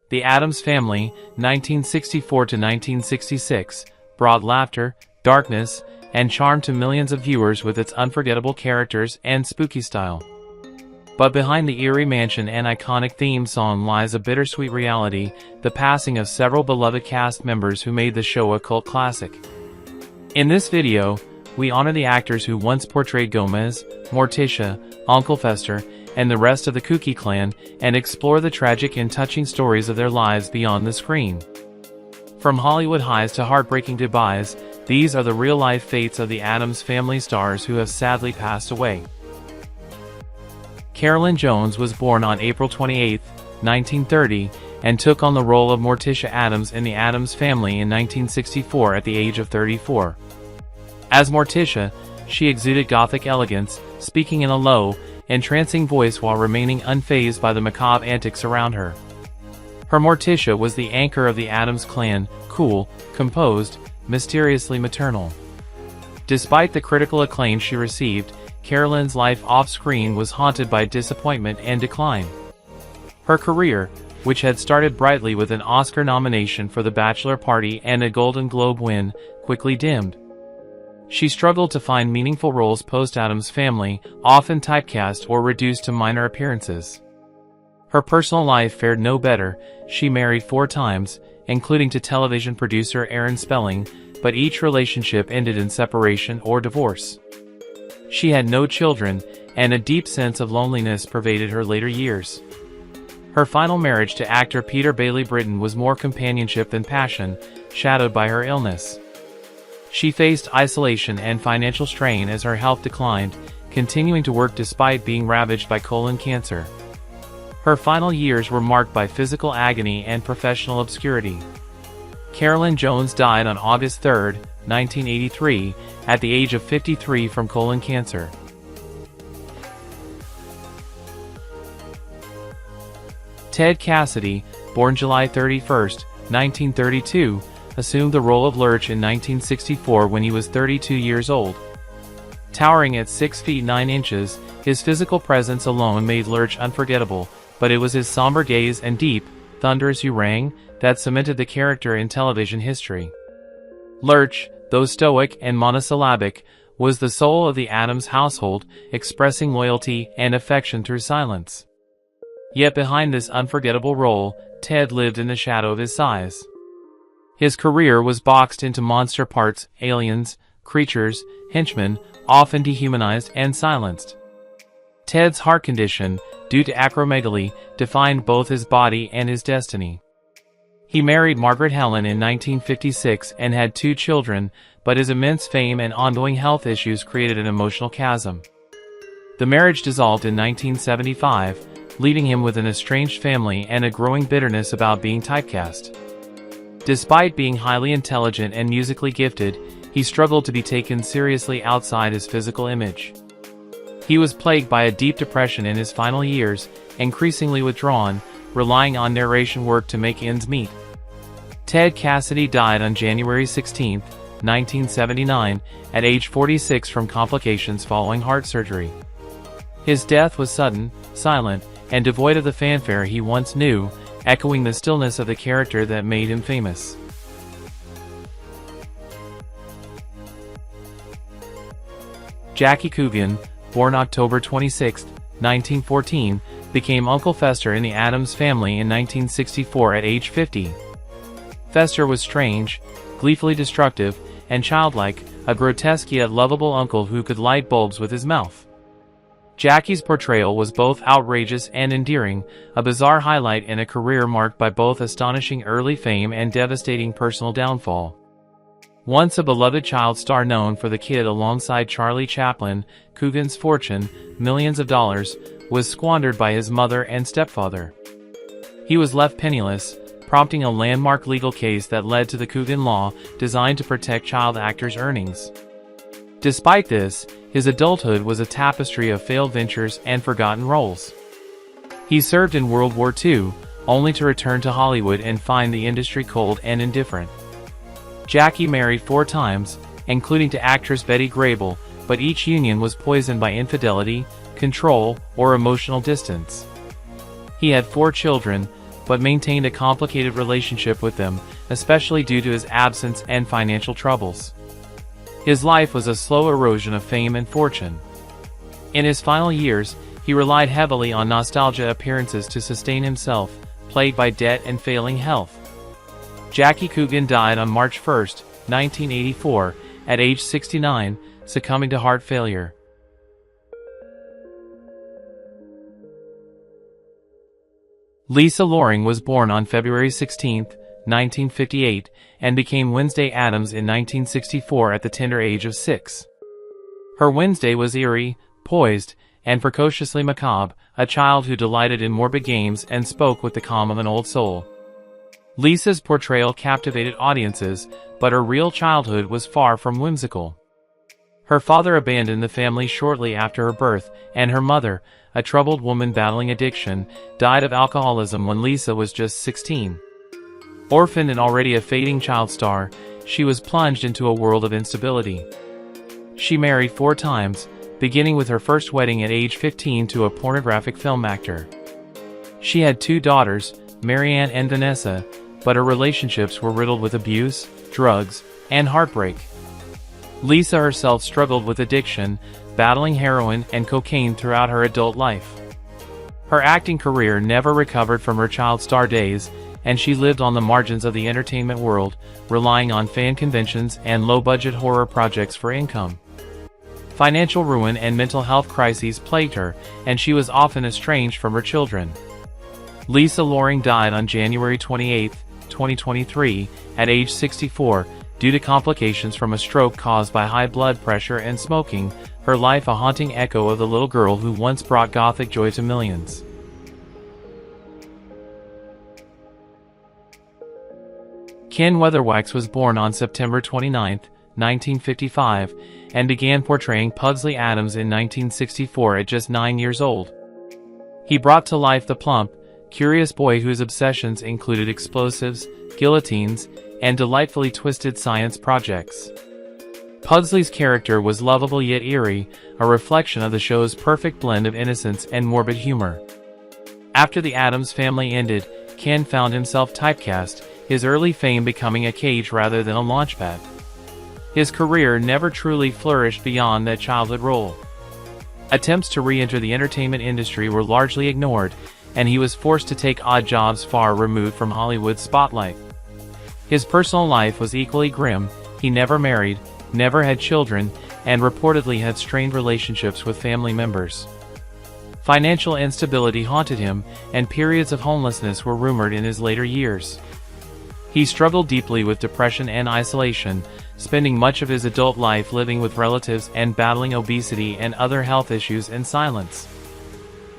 The Addams Family, 1964 to 1966, brought laughter, darkness, and charm to millions of viewers with its unforgettable characters and spooky style. But behind the eerie mansion and iconic theme song lies a bittersweet reality, the passing of several beloved cast members who made the show a cult classic. In this video, we honor the actors who once portrayed Gomez, Morticia, Uncle Fester, and the rest of the Kooky clan, and explore the tragic and touching stories of their lives beyond the screen. From Hollywood highs to heartbreaking goodbyes, these are the real-life fates of the Addams Family stars who have sadly passed away. Carolyn Jones was born on April 28, 1930, and took on the role of Morticia Addams in the Addams Family in 1964 at the age of 34. As Morticia, she exuded gothic elegance, speaking in a low, entrancing voice while remaining unfazed by the macabre antics around her. Her Morticia was the anchor of the Addams clan, cool, composed, mysteriously maternal. Despite the critical acclaim she received, Carolyn's life off-screen was haunted by disappointment and decline. Her career, which had started brightly with an Oscar nomination for The Bachelor Party and a Golden Globe win, quickly dimmed. She struggled to find meaningful roles post-Addams Family, often typecast or reduced to minor appearances. Her personal life fared no better. She married 4 times, including to television producer Aaron Spelling, but each relationship ended in separation or divorce. She had no children, and a deep sense of loneliness pervaded her later years. Her final marriage to actor Peter Bailey Britton was more companionship than passion, shadowed by her illness. She faced isolation and financial strain as her health declined, continuing to work despite being ravaged by colon cancer. Her final years were marked by physical agony and professional obscurity. Carolyn Jones died on August 3, 1983, at the age of 53 from colon cancer. Ted Cassidy, born July 31, 1932, assumed the role of Lurch in 1964 when he was 32 years old. Towering at 6 feet 9 inches, his physical presence alone made Lurch unforgettable, but it was his somber gaze and deep, thunderous harangue that cemented the character in television history. Lurch, though stoic and monosyllabic, was the soul of the Addams household, expressing loyalty and affection through silence. Yet behind this unforgettable role, Ted lived in the shadow of his size. His career was boxed into monster parts, aliens, creatures, henchmen, often dehumanized and silenced. Ted's heart condition, due to acromegaly, defined both his body and his destiny. He married Margaret Hamilton in 1956 and had 2 children, but his immense fame and ongoing health issues created an emotional chasm. The marriage dissolved in 1975, leaving him with an estranged family and a growing bitterness about being typecast. Despite being highly intelligent and musically gifted, he struggled to be taken seriously outside his physical image. He was plagued by a deep depression in his final years, increasingly withdrawn, relying on narration work to make ends meet. Ted Cassidy died on January 16, 1979, at age 46 from complications following heart surgery. His death was sudden, silent, and devoid of the fanfare he once knew, echoing the stillness of the character that made him famous. Jackie Kugan, born October 26, 1914, became Uncle Fester in the Addams Family in 1964 at age 50. Fester was strange, gleefully destructive, and childlike, a grotesque yet lovable uncle who could light bulbs with his mouth. Jackie's portrayal was both outrageous and endearing, a bizarre highlight in a career marked by both astonishing early fame and devastating personal downfall. Once a beloved child star known for The Kid alongside Charlie Chaplin, Kugan's fortune, millions of dollars, was squandered by his mother and stepfather. He was left penniless, prompting a landmark legal case that led to the Kugan law, designed to protect child actors' earnings. Despite this, his adulthood was a tapestry of failed ventures and forgotten roles. He served in World War II, only to return to Hollywood and find the industry cold and indifferent. Jackie married 4 times, including to actress Betty Grable, but each union was poisoned by infidelity, control, or emotional distance. He had 4 children, but maintained a complicated relationship with them, especially due to his absence and financial troubles. His life was a slow erosion of fame and fortune. In his final years, he relied heavily on nostalgia appearances to sustain himself, plagued by debt and failing health. Jackie Kugan died on March 1, 1984, at age 69, succumbing to heart failure. Lisa Loring was born on February 16, 1958, and became Wednesday Addams in 1964 at the tender age of 6. Her Wednesday was eerie, poised, and precociously macabre, a child who delighted in morbid games and spoke with the calm of an old soul. Lisa's portrayal captivated audiences, but her real childhood was far from whimsical. Her father abandoned the family shortly after her birth, and her mother, a troubled woman battling addiction, died of alcoholism when Lisa was just 16. Orphaned and already a fading child star, she was plunged into a world of instability. She married 4 times, beginning with her first wedding at age 15 to a pornographic film actor. She had 2 daughters, Marianne and Vanessa, but her relationships were riddled with abuse, drugs, and heartbreak. Lisa herself struggled with addiction, battling heroin and cocaine throughout her adult life. Her acting career never recovered from her child star days, and she lived on the margins of the entertainment world, relying on fan conventions and low-budget horror projects for income. Financial ruin and mental health crises plagued her, and she was often estranged from her children. Lisa Loring died on January 28, 2023, at age 64, due to complications from a stroke caused by high blood pressure and smoking, her life a haunting echo of the little girl who once brought gothic joy to millions. Ken Weatherwax was born on September 29, 1955, and began portraying Pugsley Addams in 1964 at just 9 years old. He brought to life the plump, curious boy whose obsessions included explosives, guillotines, and delightfully twisted science projects. Pugsley's character was lovable yet eerie, a reflection of the show's perfect blend of innocence and morbid humor. After the Addams Family ended, Ken found himself typecast, his early fame becoming a cage rather than a launchpad. His career never truly flourished beyond that childhood role. Attempts to re-enter the entertainment industry were largely ignored, and he was forced to take odd jobs far removed from Hollywood's spotlight. His personal life was equally grim. He never married, never had children, and reportedly had strained relationships with family members. Financial instability haunted him, and periods of homelessness were rumored in his later years. He struggled deeply with depression and isolation, spending much of his adult life living with relatives and battling obesity and other health issues in silence.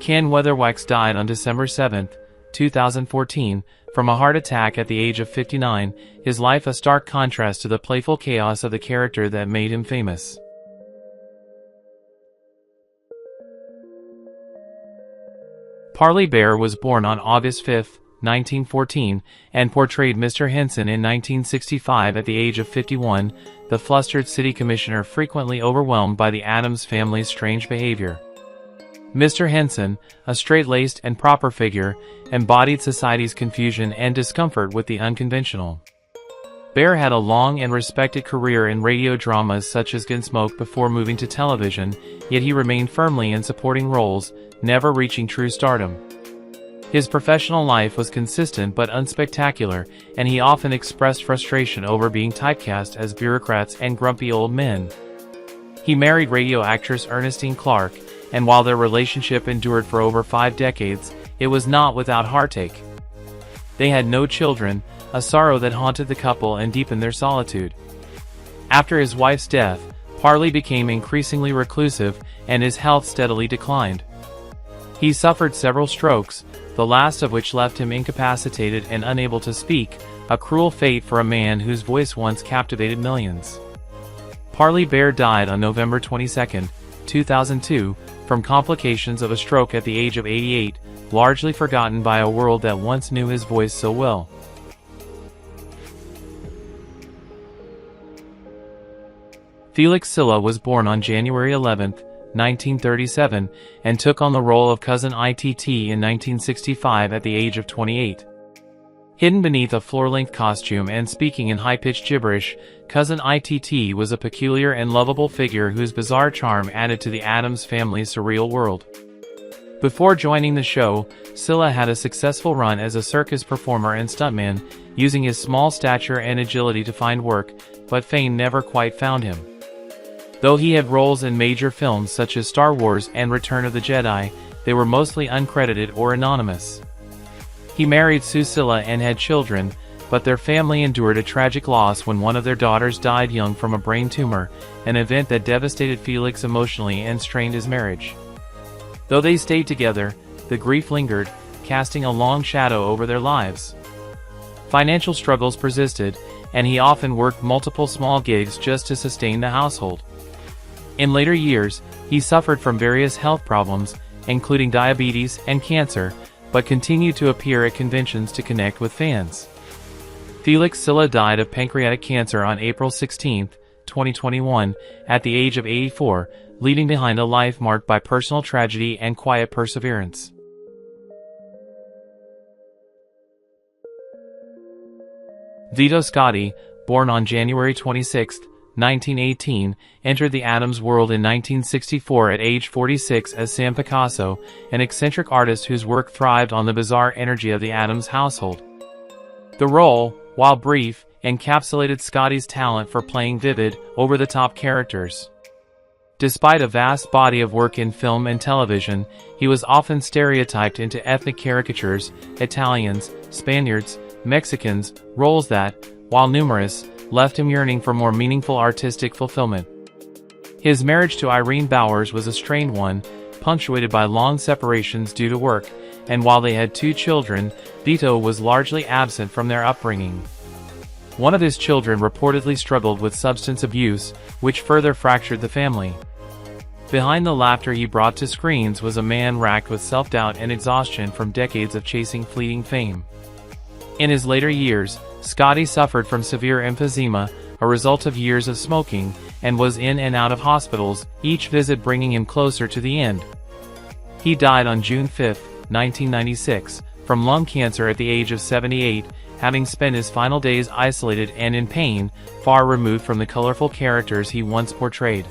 Ken Weatherwax died on December 7, 2014, from a heart attack at the age of 59, his life a stark contrast to the playful chaos of the character that made him famous. Parley Bear was born on August 5, 1914, and portrayed Mr. Henson in 1965 at the age of 51, the flustered city commissioner frequently overwhelmed by the Addams family's strange behavior. Mr. Henson, a straight-laced and proper figure, embodied society's confusion and discomfort with the unconventional. Bear had a long and respected career in radio dramas such as Gunsmoke before moving to television, yet he remained firmly in supporting roles, never reaching true stardom. His professional life was consistent but unspectacular, and he often expressed frustration over being typecast as bureaucrats and grumpy old men. He married radio actress Ernestine Clark, and while their relationship endured for over 5 decades, it was not without heartache. They had no children, a sorrow that haunted the couple and deepened their solitude. After his wife's death, Parley became increasingly reclusive, and his health steadily declined. He suffered several strokes, the last of which left him incapacitated and unable to speak, a cruel fate for a man whose voice once captivated millions. Parley Bear died on November 22, 2002, from complications of a stroke at the age of 88, largely forgotten by a world that once knew his voice so well. Felix Sila was born on January 11, 1937, and took on the role of Cousin Itt in 1965 at the age of 28. Hidden beneath a floor-length costume and speaking in high-pitched gibberish, Cousin ITT was a peculiar and lovable figure whose bizarre charm added to the Addams family's surreal world. Before joining the show, Sila had a successful run as a circus performer and stuntman, using his small stature and agility to find work, but fame never quite found him. Though he had roles in major films such as Star Wars and Return of the Jedi, they were mostly uncredited or anonymous. He married Sue Sila and had children, but their family endured a tragic loss when one of their daughters died young from a brain tumor, an event that devastated Felix emotionally and strained his marriage. Though they stayed together, the grief lingered, casting a long shadow over their lives. Financial struggles persisted, and he often worked multiple small gigs just to sustain the household. In later years, he suffered from various health problems, including diabetes and cancer, but continued to appear at conventions to connect with fans. Felix Sila died of pancreatic cancer on April 16, 2021, at the age of 84, leaving behind a life marked by personal tragedy and quiet perseverance. Vito Scotty, born on January 26, 1918, entered the Addams world in 1964 at age 46 as Sam Picasso, an eccentric artist whose work thrived on the bizarre energy of the Addams household. The role, while brief, encapsulated Scotty's talent for playing vivid, over-the-top characters. Despite a vast body of work in film and television, he was often stereotyped into ethnic caricatures, Italians, Spaniards, Mexicans, roles that, while numerous, left him yearning for more meaningful artistic fulfillment. His marriage to Irene Bowers was a strained one, punctuated by long separations due to work, and while they had 2 children, Vito was largely absent from their upbringing. One of his children reportedly struggled with substance abuse, which further fractured the family. Behind the laughter he brought to screens was a man racked with self-doubt and exhaustion from decades of chasing fleeting fame. In his later years, Scotty suffered from severe emphysema, a result of years of smoking, and was in and out of hospitals, each visit bringing him closer to the end. He died on June 5, 1996, from lung cancer at the age of 78, having spent his final days isolated and in pain, far removed from the colorful characters he once portrayed.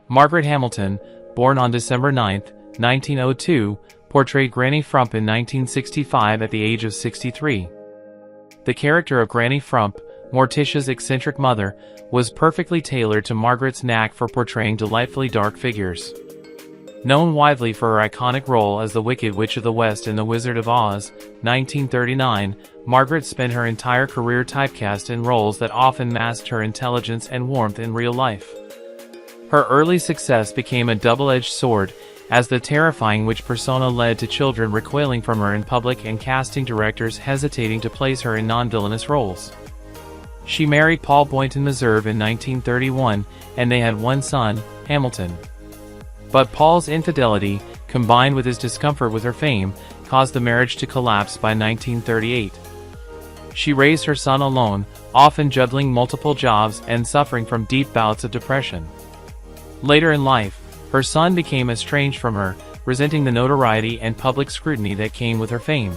Margaret Hamilton, born on December 9, 1902, portrayed Granny Frump in 1965 at the age of 63. The character of Granny Frump, Morticia's eccentric mother, was perfectly tailored to Margaret's knack for portraying delightfully dark figures. Known widely for her iconic role as the Wicked Witch of the West in The Wizard of Oz, 1939, Margaret spent her entire career typecast in roles that often masked her intelligence and warmth in real life. Her early success became a double-edged sword, as the terrifying witch persona led to children recoiling from her in public and casting directors hesitating to place her in non-villainous roles. She married Paul Boynton Meserve in 1931, and they had one son, Hamilton. But Paul's infidelity, combined with his discomfort with her fame, caused the marriage to collapse by 1938. She raised her son alone, often juggling multiple jobs and suffering from deep bouts of depression. Later in life, her son became estranged from her, resenting the notoriety and public scrutiny that came with her fame.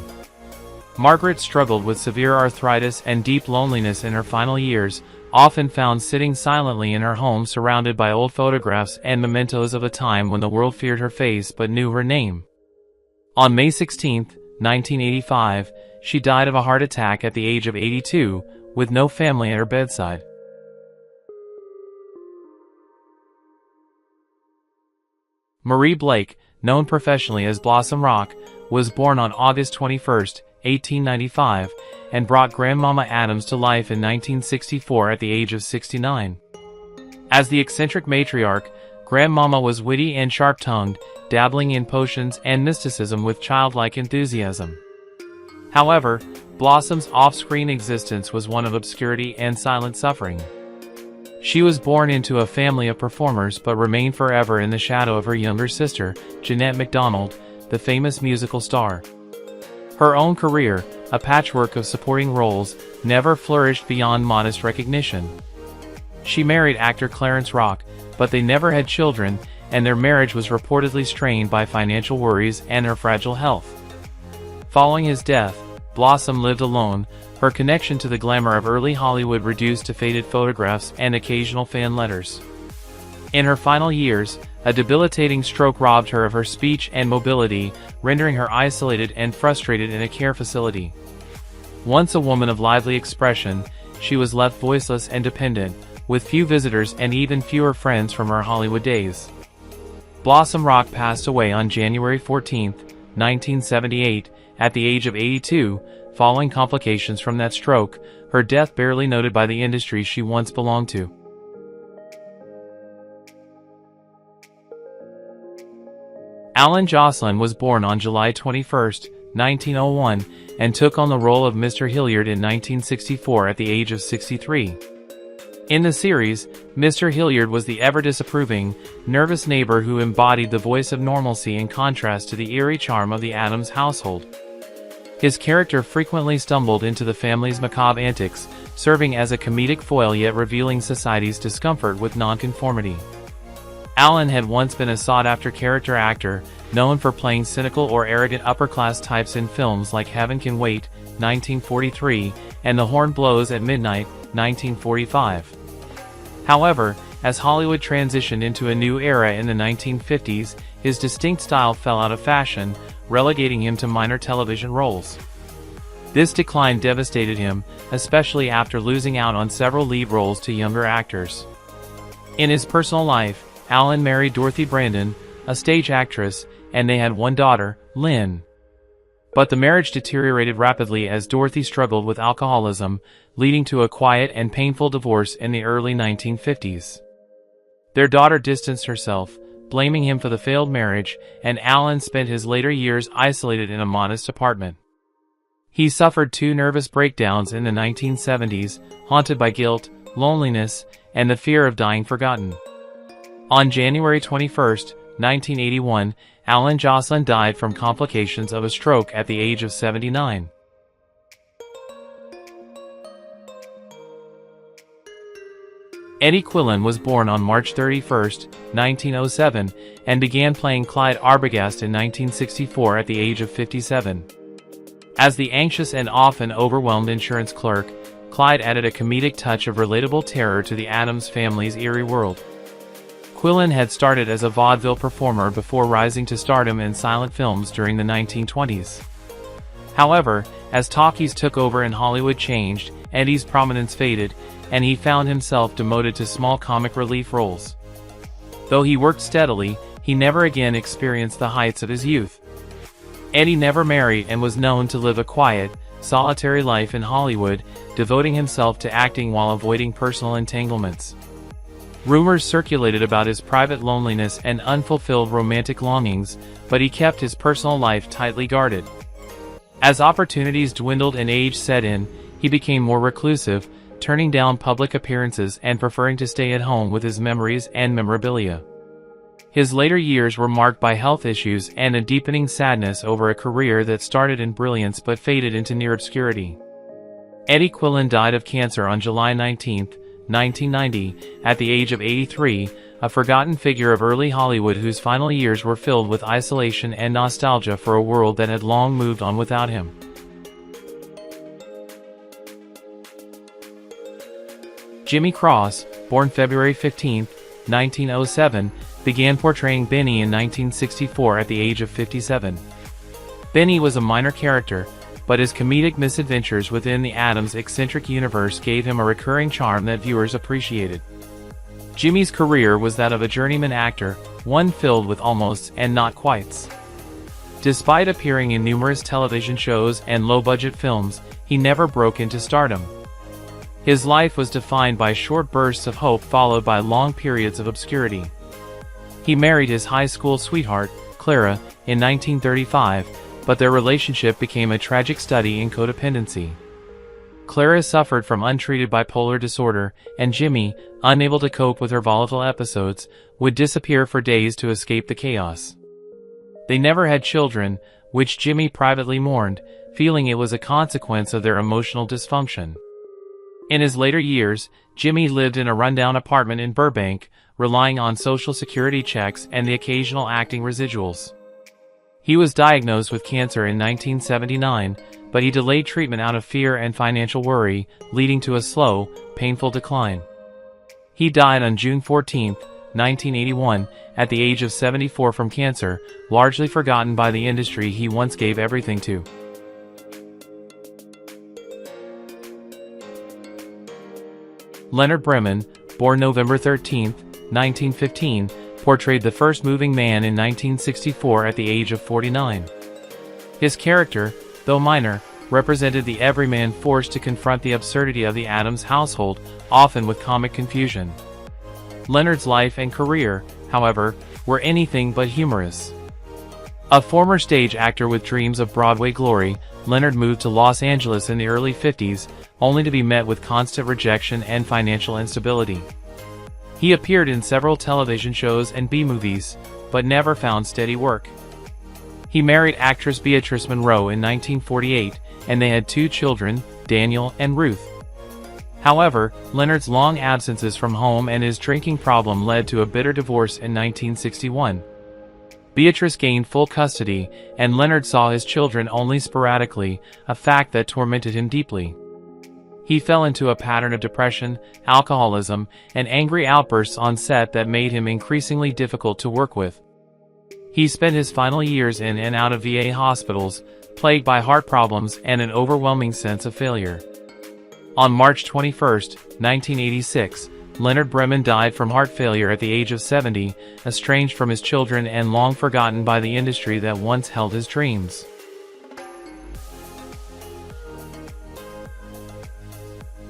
Margaret struggled with severe arthritis and deep loneliness in her final years, often found sitting silently in her home surrounded by old photographs and mementos of a time when the world feared her face but knew her name. On May 16, 1985, she died of a heart attack at the age of 82, with no family at her bedside. Marie Blake, known professionally as Blossom Rock, was born on August 21, 1895, and brought Grandmama Addams to life in 1964 at the age of 69. As the eccentric matriarch, Grandmama was witty and sharp-tongued, dabbling in potions and mysticism with childlike enthusiasm. However, Blossom's off-screen existence was one of obscurity and silent suffering. She was born into a family of performers but remained forever in the shadow of her younger sister, Jeanette MacDonald, the famous musical star. Her own career, a patchwork of supporting roles, never flourished beyond modest recognition. She married actor Clarence Rock, but they never had children, and their marriage was reportedly strained by financial worries and her fragile health. Following his death, Blossom lived alone, her connection to the glamour of early Hollywood reduced to faded photographs and occasional fan letters. In her final years, a debilitating stroke robbed her of her speech and mobility, rendering her isolated and frustrated in a care facility. Once a woman of lively expression, she was left voiceless and dependent, with few visitors and even fewer friends from her Hollywood days. Blossom Rock passed away on January 14, 1978, at the age of 82, following complications from that stroke, her death barely noted by the industry she once belonged to. Alan Joselyn was born on July 21, 1901, and took on the role of Mr. Hilliard in 1964 at the age of 63. In the series, Mr. Hilliard was the ever-disapproving, nervous neighbor who embodied the voice of normalcy in contrast to the eerie charm of the Addams household. His character frequently stumbled into the family's macabre antics, serving as a comedic foil yet revealing society's discomfort with nonconformity. Alan had once been a sought-after character actor, known for playing cynical or arrogant upper-class types in films like Heaven Can Wait, 1943, and The Horn Blows at Midnight, 1945. However, as Hollywood transitioned into a new era in the 1950s, his distinct style fell out of fashion, relegating him to minor television roles. This decline devastated him, especially after losing out on several lead roles to younger actors. In his personal life, Alan married Dorothy Brandon, a stage actress, and they had one daughter, Lynn. But the marriage deteriorated rapidly as Dorothy struggled with alcoholism, leading to a quiet and painful divorce in the early 1950s. Their daughter distanced herself, blaming him for the failed marriage, and Alan spent his later years isolated in a modest apartment. He suffered 2 nervous breakdowns in the 1970s, haunted by guilt, loneliness, and the fear of dying forgotten. On January 21, 1981, Alan Joselyn died from complications of a stroke at the age of 79. Eddie Quillin was born on March 31, 1907, and began playing Clyde Arbogast in 1964 at the age of 57. As the anxious and often overwhelmed insurance clerk, Clyde added a comedic touch of relatable terror to the Addams family's eerie world. Quillin had started as a vaudeville performer before rising to stardom in silent films during the 1920s. However, as talkies took over and Hollywood changed, Eddie's prominence faded, and he found himself demoted to small comic relief roles. Though he worked steadily, he never again experienced the heights of his youth. Eddie never married and was known to live a quiet, solitary life in Hollywood, devoting himself to acting while avoiding personal entanglements. Rumors circulated about his private loneliness and unfulfilled romantic longings, but he kept his personal life tightly guarded. As opportunities dwindled and age set in, he became more reclusive, turning down public appearances and preferring to stay at home with his memories and memorabilia. His later years were marked by health issues and a deepening sadness over a career that started in brilliance but faded into near obscurity. Eddie Quillin died of cancer on July 19, 1990, at the age of 83, a forgotten figure of early Hollywood whose final years were filled with isolation and nostalgia for a world that had long moved on without him. Jimmy Cross, born February 15, 1907, began portraying Benny in 1964 at the age of 57. Benny was a minor character, but his comedic misadventures within the Addams eccentric universe gave him a recurring charm that viewers appreciated. Jimmy's career was that of a journeyman actor, one filled with almosts and not quites. Despite appearing in numerous television shows and low-budget films, he never broke into stardom. His life was defined by short bursts of hope followed by long periods of obscurity. He married his high school sweetheart, Clara, in 1935, but their relationship became a tragic study in codependency. Clara suffered from untreated bipolar disorder, and Jimmy, unable to cope with her volatile episodes, would disappear for days to escape the chaos. They never had children, which Jimmy privately mourned, feeling it was a consequence of their emotional dysfunction. In his later years, Jimmy lived in a rundown apartment in Burbank, relying on Social Security checks and the occasional acting residuals. He was diagnosed with cancer in 1979, but he delayed treatment out of fear and financial worry, leading to a slow, painful decline. He died on June 14, 1981, at the age of 74 from cancer, largely forgotten by the industry he once gave everything to. Leonard Breman, born November 13, 1915, portrayed the first moving man in 1964 at the age of 49. His character, though minor, represented the everyman forced to confront the absurdity of the Addams household, often with comic confusion. Leonard's life and career, however, were anything but humorous. A former stage actor with dreams of Broadway glory, Leonard moved to Los Angeles in the early 50s, only to be met with constant rejection and financial instability. He appeared in several television shows and B-movies, but never found steady work. He married actress Beatrice Monroe in 1948, and they had 2 children, Daniel and Ruth. However, Leonard's long absences from home and his drinking problem led to a bitter divorce in 1961. Beatrice gained full custody, and Leonard saw his children only sporadically, a fact that tormented him deeply. He fell into a pattern of depression, alcoholism, and angry outbursts on set that made him increasingly difficult to work with. He spent his final years in and out of VA hospitals, plagued by heart problems and an overwhelming sense of failure. On March 21, 1986, Leonard Breman died from heart failure at the age of 70, estranged from his children and long forgotten by the industry that once held his dreams.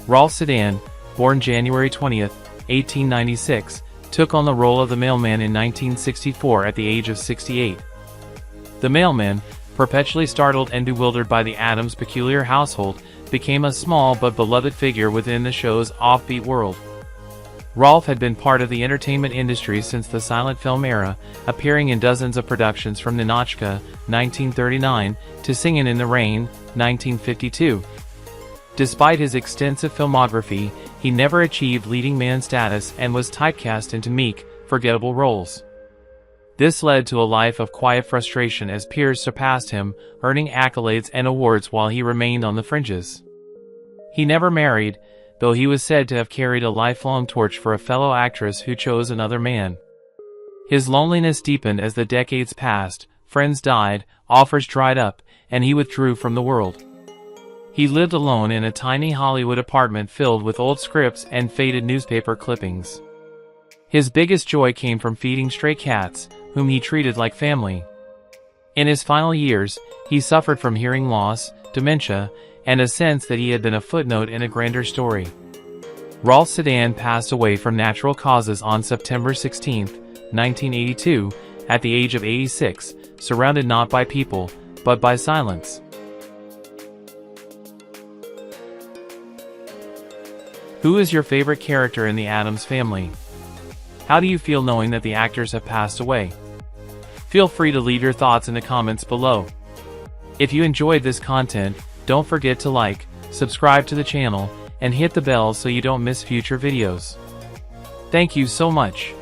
Rolf Sedan, born January 20, 1896, took on the role of the mailman in 1964 at the age of 68. The mailman, perpetually startled and bewildered by the Addams' peculiar household, became a small but beloved figure within the show's offbeat world. Rolf had been part of the entertainment industry since the silent film era, appearing in dozens of productions from Ninotchka, 1939, to Singin' in the Rain, 1952. Despite his extensive filmography, he never achieved leading man status and was typecast into meek, forgettable roles. This led to a life of quiet frustration as peers surpassed him, earning accolades and awards while he remained on the fringes. He never married, though he was said to have carried a lifelong torch for a fellow actress who chose another man. His loneliness deepened as the decades passed, friends died, offers dried up, and he withdrew from the world. He lived alone in a tiny Hollywood apartment filled with old scripts and faded newspaper clippings. His biggest joy came from feeding stray cats, whom he treated like family. In his final years, he suffered from hearing loss, dementia, and a sense that he had been a footnote in a grander story. Rolf Sedan passed away from natural causes on September 16, 1982, at the age of 86, surrounded not by people, but by silence. Who is your favorite character in the Addams Family? How do you feel knowing that the actors have passed away? Feel free to leave your thoughts in the comments below. If you enjoyed this content, don't forget to like, subscribe to the channel, and hit the bell so you don't miss future videos. Thank you so much.